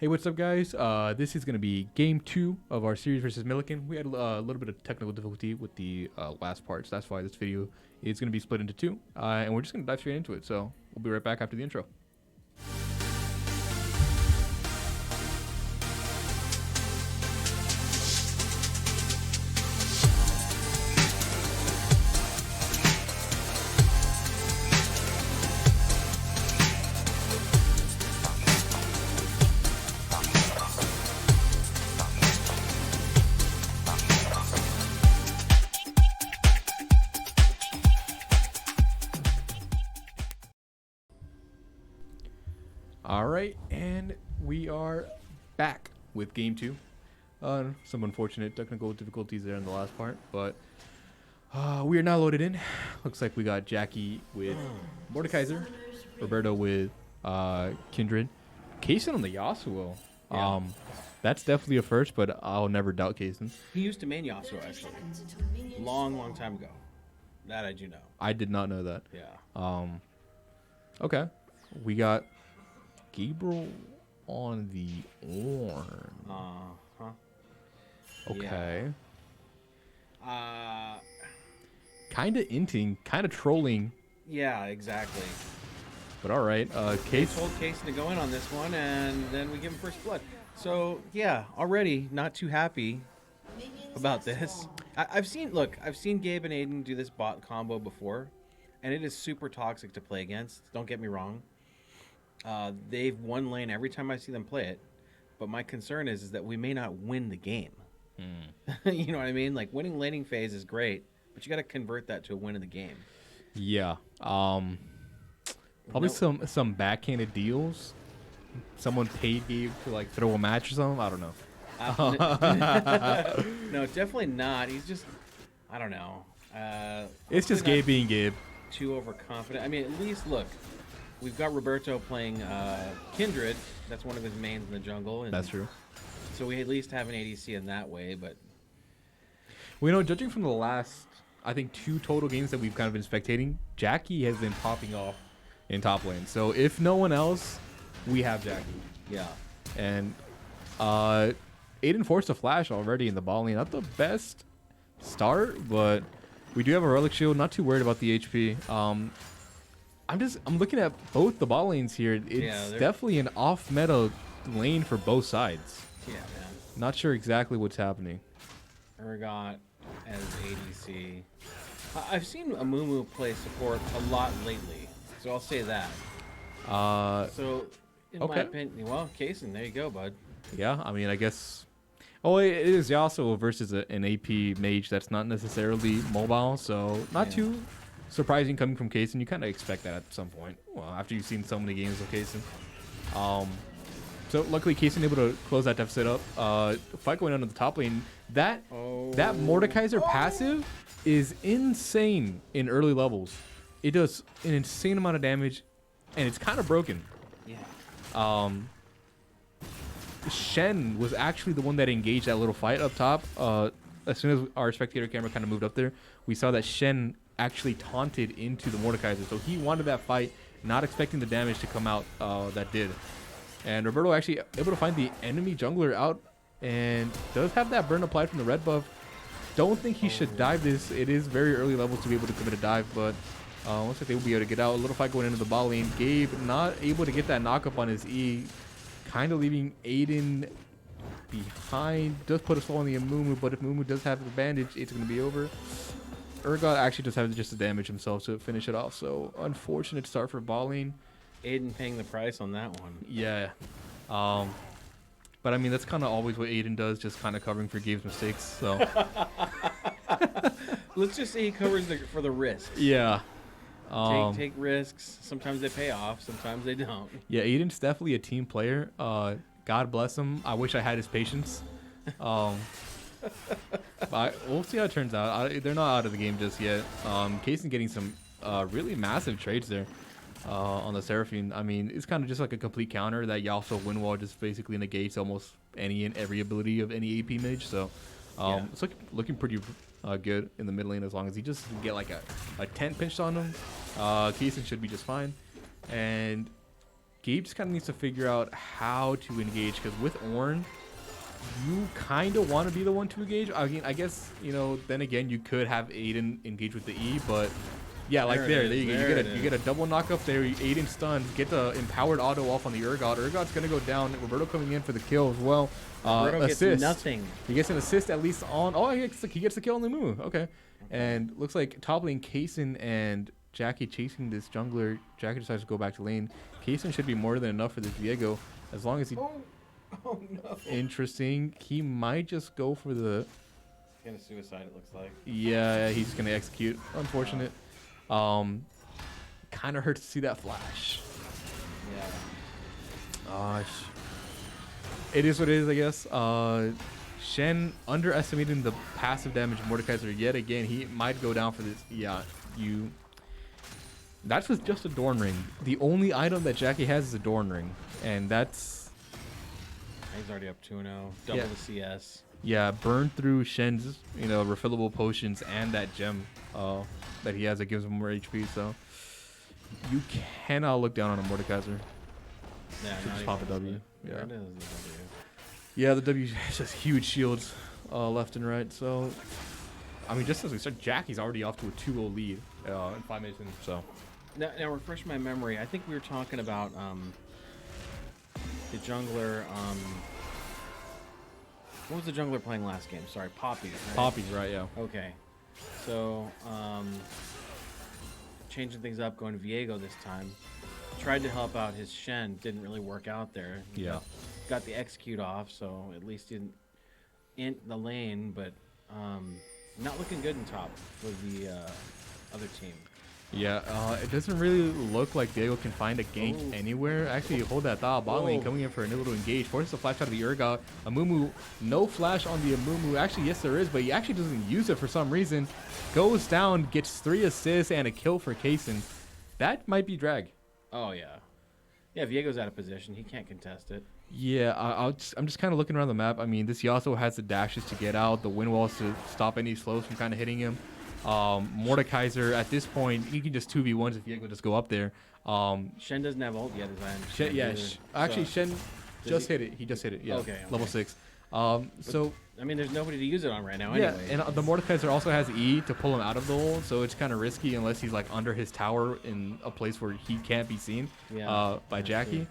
Hey, what's up, guys? This is going to be game 2 of our series versus MILLIKAN. We had a little bit of technical difficulty with the last parts. That's why this video is going to be split into 2. And we're just going to dive straight into it. So we'll be right back after the intro. Alright, and we are back with game 2. Some unfortunate technical difficulties there in the last part, but we are now loaded in. Looks like we got Jackie with Mordekaiser, Roberto with Kindred, Kaysen on the Yasuo. Yeah. That's definitely a first, but I'll never doubt Kaysen. He used to main Yasuo, actually. Long time ago. That I do know. I did not know that. Yeah. Okay. We got Gabriel on the Ornn. Uh-huh. Okay. Yeah. Kind of inting, kind of trolling, Yeah, exactly. but all right. They Case. told Kaysen to go in on this one, and then we give him first blood. So, yeah, already not too happy about this. I've seen Gabe and Aiden do this bot combo before, and it is super toxic to play against. Don't get me wrong. They've won lane every time I see them play it, but my concern is that we may not win the game. You know what I mean? Like, winning laning phase is great, but you got to convert that to a win in the game. Yeah. Probably some backhanded deals. Someone paid Gabe to like throw a match or something. I don't know. No, definitely not. He's just, I don't know. It's just Gabe being Gabe. Too overconfident. I mean, at least look, we've got Roberto playing Kindred. That's one of his mains in the jungle. And That's true. so we at least have an ADC in that way. But Well, you know, judging from the last, I think 2 total games that we've kind of been spectating, Jackie has been popping off in top lane. So if no one else, we have Jackie. yeah, And Aiden forced a flash already in the ball lane. Not the best start, but we do have a relic shield. Not too worried about the HP. I'm looking at both the ball lanes here. It's definitely an off meta lane for both sides. yeah, man. Not sure exactly what's happening. Urgot as ADC. I've seen Amumu play support a lot lately, so I'll say that. So, in my Okay. opinion, well, Kaysen, there you go, bud. Yeah, I mean, I guess. Oh, it is Yasuo versus an AP mage that's not necessarily mobile, so not too surprising coming from Kaysen. You kind of expect that at some point. Well, after you've seen so many games of Kaysen. So luckily Kaysen able to close that deficit up. Fight going on in the top lane. That Mordekaiser passive is insane in early levels. It does an insane amount of damage, and it's kind of broken. Yeah. Shen was actually the one that engaged that little fight up top. As soon as our spectator camera kind of moved up there, we saw that Shen actually taunted into the Mordekaiser. So he wanted that fight, not expecting the damage to come out that did. And Roberto actually able to find the enemy jungler out and does have that burn applied from the red buff. Don't think he should dive this. It is very early levels to be able to commit a dive, but looks like they will be able to get out. A little fight going into the ball lane. Gabe not able to get that knock up on his E. Kind of leaving Aiden behind. Does put a slow on the Amumu, but if Amumu does have the bandage, it's going to be over. Urgot actually does have just the damage himself to finish it off. So unfortunate start for ball lane. Aiden paying the price on that one. Yeah. But I mean, that's kind of always what Aiden does, just kind of covering for Gabe's mistakes. So Let's just say he covers for the risks. yeah. Take risks. Sometimes they pay off. Sometimes they don't. Yeah, Aiden's definitely a team player. God bless him. I wish I had his patience. But we'll see how it turns out. They're not out of the game just yet. Kaysen getting some really massive trades there on the Seraphine. I mean, it's kind of just like a complete counter that Yasuo win wall just basically negates almost any and every ability of any AP mage. So it's looking pretty good in the mid lane as long as he just can get like a tent pinched on him. Kaysen should be just fine. And Gabe just kind of needs to figure out how to engage, because with Ornn, you kind of want to be the one to engage. I mean, I guess, you know, then again, you could have Aiden engage with the E, but yeah, like there you go. You get a double knock up there. Aiden stuns, get the empowered auto off on the Urgot. Urgot's going to go down. Roberto coming in for the kill as well. Roberto assist. gets nothing. He gets an assist at least on. Oh, he gets the kill on the move. Okay. And looks like top lane Kaysen and Jackie chasing this jungler. Jackie decides to go back to lane. Kaysen should be more than enough for this Viego, as long as he. Oh no. Interesting. He might just go for the. He's gonna suicide. It looks like. Yeah, he's gonna execute. Unfortunate. Kind of hurts to see that flash. Yeah. Gosh. It is what it is, I guess. Shen underestimating the passive damage of Mordekaiser yet again. He might go down for this. Yeah, that's with just a Dorn Ring. The only item that Jackie has is a Dorn Ring, and that's. He's already up 2-0. Double the CS. Yeah, burn through Shen's, you know, refillable potions and that gem that he has that gives him more HP. So you cannot look down on a Mordekaiser. Yeah, just pop a W. Yeah. It is the W. Yeah, the W is just huge shields left and right. So, I mean, just as we start, Jackie's already off to a 2-0 lead in 5 minutes in. So, now refresh my memory. I think we were talking about the jungler. What was the jungler playing last game? Sorry, Poppy. Right? Poppy's right, yeah. Okay, so changing things up, going Viego this time. Tried to help out his Shen, didn't really work out there. Yeah. Got the execute off, so at least didn't in the lane, but not looking good in top for the other team. Yeah, it doesn't really look like Diego can find a gank anywhere. Actually, hold that thought. Bot lane coming in for a little engage. Forces a flash out of the Urgot. Amumu, no flash on the Amumu. Actually, yes, there is, but he actually doesn't use it for some reason. Goes down, gets 3 assists and a kill for Kaysen. That might be drag. Oh, yeah. Yeah, Viego's out of position. He can't contest it. Yeah, I'm just kind of looking around the map. I mean, this Yasuo has the dashes to get out, the wind walls to stop any slows from kind of hitting him. Mordekaiser, at this point, he can just 2v1s if Viego just go up there. Shen doesn't have ult yet, as I understand. Actually, Shen just hit it. He just hit it, yeah. Okay. Level 6. So... I mean, there's nobody to use it on right now yeah, anyway. and the Mordekaiser also has E to pull him out of the hole, so it's kind of risky unless he's like under his tower in a place where he can't be seen by Jackie.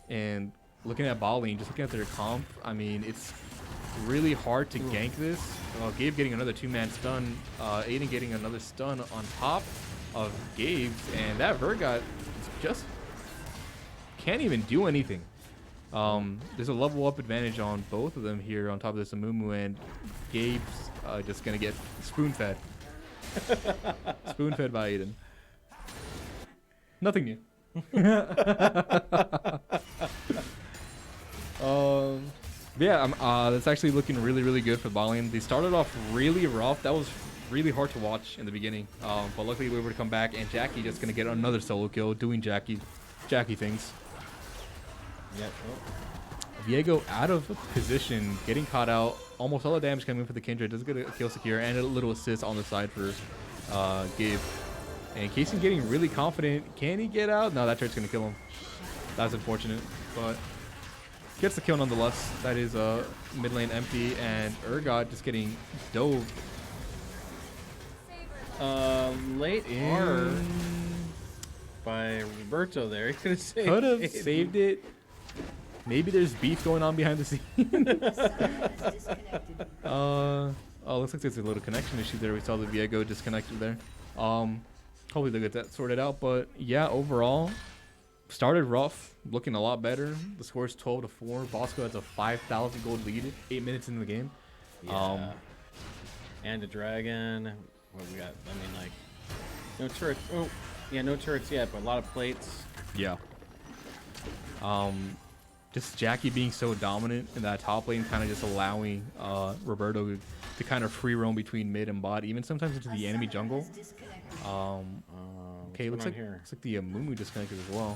And looking at bot lane, just looking at their comp, I mean, it's really hard to gank this. Gabe getting another 2-man stun, Aiden getting another stun on top of Gabe's, and that Urgot just can't even do anything. There's a level up advantage on both of them here on top of this Amumu, and Gabe's just gonna get spoon-fed. Spoon-fed by Aiden. Nothing new. Yeah, that's actually looking really, really good for the bot lane. They started off really rough. That was really hard to watch in the beginning, but luckily we were able to come back, and Jackie just gonna get another solo kill, doing Jackie things. Yep. Viego out of position, getting caught out. Almost all the damage coming in for the Kindred. Does get a kill secure and a little assist on the side for Gabe. And Kaysen getting really confident. Can he get out? No, that turret's going to kill him. That's unfortunate, but gets the kill nonetheless. That is mid lane empty, and Urgot just getting dove. Late in by Roberto there. He could have saved it. Maybe there's beef going on behind the scenes. Looks like there's a little connection issue there. We saw the Viego disconnected there. Hopefully they'll get that sorted out. But yeah, overall, started rough, looking a lot better. The score is 12-4. Bosco has a 5,000 gold lead, 8 minutes into the game. Yeah. And a dragon. What we got? I mean, like, no turrets. Oh, yeah, no turrets yet, but a lot of plates. Yeah. Just Jackie being so dominant in that top lane, kind of just allowing Roberto to kind of free roam between mid and bot, even sometimes into the enemy jungle. Okay, looks like the Amumu disconnected as well.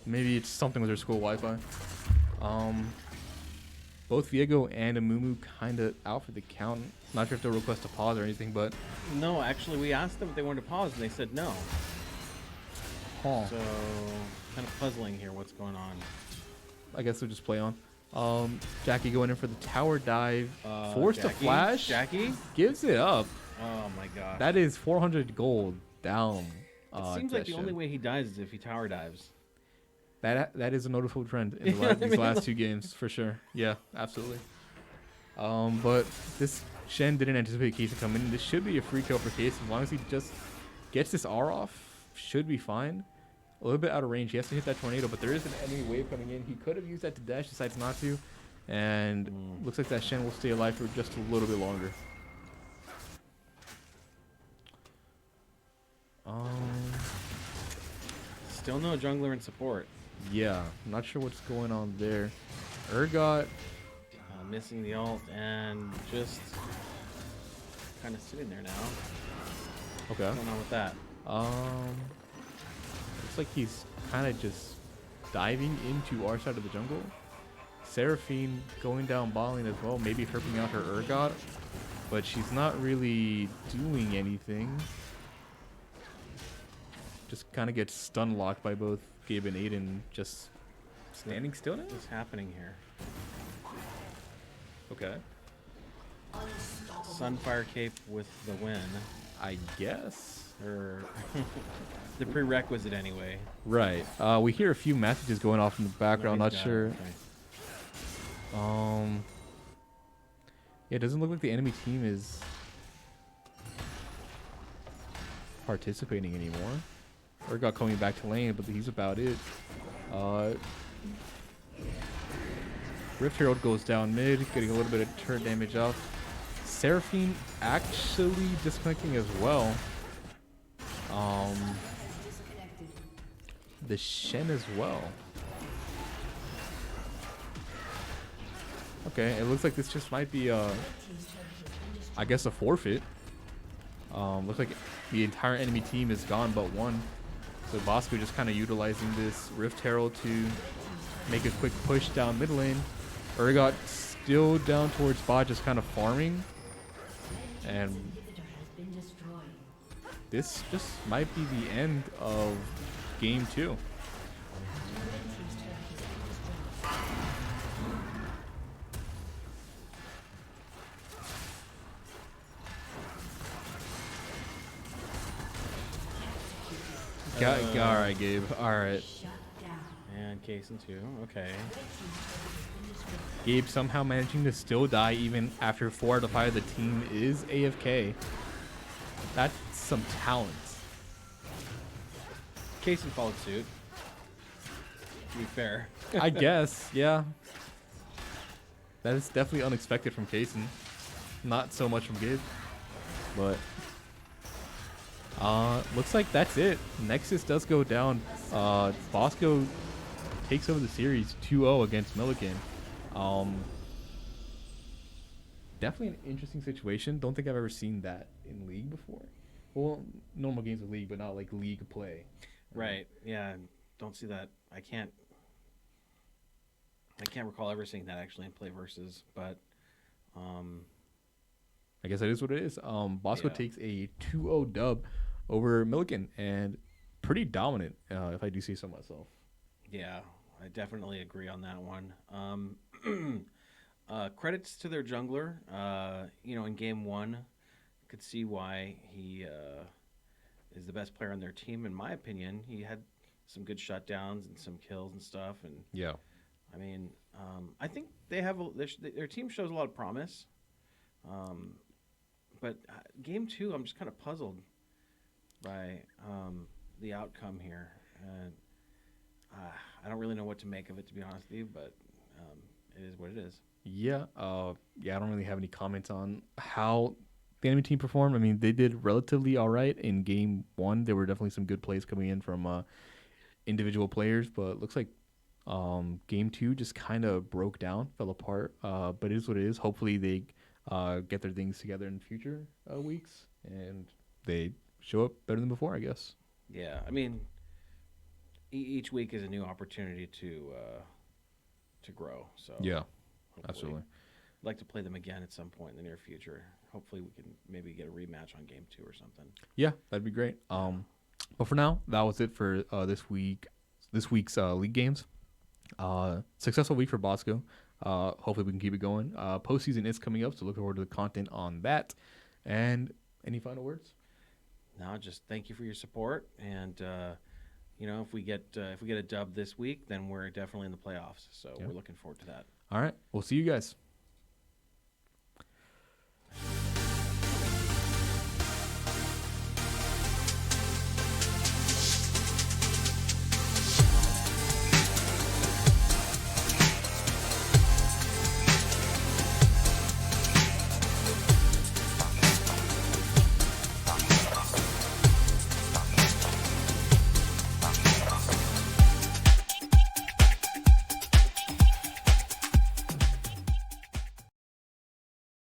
Maybe it's something with their school Wi-Fi. Both Viego and Amumu kind of out for the count. Not sure if they'll request a pause or anything, but no, actually, we asked them if they wanted to pause, and they said no. Huh. So kind of puzzling here. What's going on? I guess we'll just play on. Jackie going in for the tower dive. Forced to Jackie? flash. Jackie? Gives it up. Oh my gosh. That is 400 gold down. It seems like the only way he dies is if he tower dives. That is a noticeable trend in these last two games for sure. Yeah, absolutely. But this Shen didn't anticipate Case to come in. This should be a free kill for Case as long as he just gets this R off. Should be fine. A little bit out of range. He has to hit that tornado, but there is an enemy wave coming in. He could have used that to dash, decides not to, and looks like that Shen will stay alive for just a little bit longer. Still no jungler in support. Yeah, I'm not sure what's going on there. Urgot missing the ult and just kind of sitting there now. Okay. What's going on with that? Looks like he's kind of just diving into our side of the jungle. Seraphine going down bot lane as well, maybe herping out her Urgot, but she's not really doing anything. Just kind of gets stun locked by both Gabe and Aiden, just standing still now? What's happening here? Okay. Sunfire Cape with the win. I guess. Or the prerequisite anyway. Right. We hear a few messages going off in the background, not sure. Okay. Yeah, it doesn't look like the enemy team is participating anymore. Urgot coming back to lane, but he's about it. Rift Herald goes down mid, getting a little bit of turret damage off. Seraphine actually disconnecting as well. The Shen as well. Okay, it looks like this just might be I guess a forfeit. Looks like the entire enemy team is gone but one. So Bosco just kind of utilizing this Rift Herald to make a quick push down mid lane. Urgot still down towards bot, just kind of farming. And this just might be the end of game 2. All right, Gabe. All right. And Case in 2. Okay. Gabe somehow managing to still die even after 4 out of 5 of the team is AFK. That's some talent. Case followed suit. To be fair. I guess, yeah. That is definitely unexpected from Kaysen. Not so much from Gabe. But looks like that's it. Nexus does go down. Bosco takes over the series 2-0 against MILLIKAN. Definitely an interesting situation. Don't think I've ever seen that in League before. Well, normal games of League, but not like League play. Right. Yeah. Don't see that. I can't recall ever seeing that actually in play versus, but I guess that is what it is. Bosco Yeah. takes a 2-0 dub over MILLIKAN and pretty dominant, if I do say so myself. yeah, I definitely agree on that one. Credits to their jungler. In game 1, could see why he is the best player on their team. In my opinion, he had some good shutdowns and some kills and stuff. And Yeah. I mean, I think they have their team shows a lot of promise. But game 2, I'm just kind of puzzled by the outcome here. And I don't really know what to make of it, to be honest with you, but it is what it is. Yeah. I don't really have any comments on how the enemy team performed. I mean, they did relatively all right in game 1. There were definitely some good plays coming in from individual players, but it looks like game 2 just kind of broke down, fell apart. But it is what it is. Hopefully they get their things together in future weeks and they show up better than before, I guess. Yeah, I mean, each week is a new opportunity to grow. So Yeah, hopefully- absolutely. I'd like to play them again at some point in the near future. Hopefully we can maybe get a rematch on game 2 or something. Yeah, that'd be great. But for now, that was it for this week's league games. Successful week for Bosco. Hopefully we can keep it going. Postseason is coming up, so look forward to the content on that. And any final words? No, just thank you for your support, and if we get a dub this week, then we're definitely in the playoffs. So we're looking forward to that. All right, we'll see you guys.